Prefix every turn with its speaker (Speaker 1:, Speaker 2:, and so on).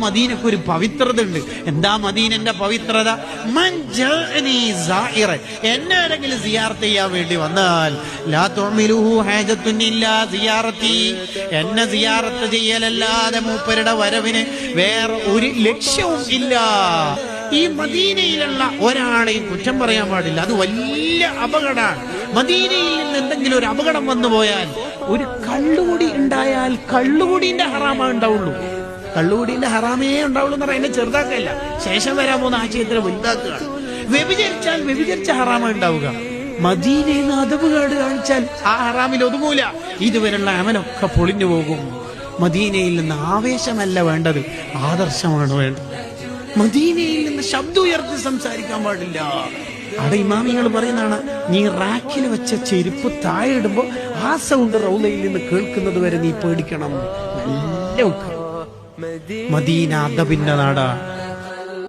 Speaker 1: മദീനക്ക് ഒരു പവിത്രത ഉണ്ട്. എന്താ മദീനന്റെ പവിത്രത? എന്നെ ആരെങ്കിലും സിയാറത്ത് ചെയ്യാൻ വേണ്ടി വന്നാൽ ലാ തുഅ്മിലുഹു ഹാജത്തുൻ ഇല്ലാ സിയാറത്തി, എന്നെ സിയാറത്ത് ചെയ്യലല്ലാതെ മൂപ്പരുടെ വരവിന് വേറെ ഒരു ലക്ഷ്യവും ഇല്ല. ഈ മദീനയിലുള്ള ഒരാളെയും കുറ്റം പറയാൻ പാടില്ല. അത് വലിയ അപകടമാണ്. മദീനയിൽ നിന്ന് എന്തെങ്കിലും ഒരു അപകടം വന്നു പോയാൽ, ഒരു കള്ളുകൂടി ഉണ്ടായാൽ കള്ളുകൂടിന്റെ ഹറാമേ ഉണ്ടാവുള്ളൂ. കള്ളുകൂടിന്റെ ഹറാമേ ഉണ്ടാവുള്ളൂ എന്ന് പറയാൻ ചെറുതാക്കല്ല, ശേഷം വരാൻ പോകുന്ന ആശയത്തിന് വലുതാക്കുകയാണ്. വ്യഭിചരിച്ചാൽ വ്യഭിചരിച്ച ഹറാമ ഉണ്ടാവുക. മദീനയിൽ നിന്ന് അതവുകേട് കാണിച്ചാൽ ആ ഹറാമിൽ ഒതുങ്ങൂല. ഇതുവരെയുള്ള അമലൊക്കെ പൊളിഞ്ഞു പോകും. മദീനയിൽ നിന്ന് ആവേശമല്ല വേണ്ടത്, ആദർശമാണ് വേണ്ടത്. മദീനയിൽ നിന്ന് ശബ്ദം ഉയർത്തി സംസാരിക്കാൻ പാടില്ല. അവിടെ ഇമാമിങ്ങൾ പറയുന്നതാണ്, നീ റാക്കിൽ വെച്ച ചെരുപ്പ് താഴെ ഇടുമ്പോ ആ സൗണ്ട് റൗലയിൽ നിന്ന് കേൾക്കുന്നത് വരെ നീ പേടിക്കണം. മദീന അദബിന്റെ നാടാ.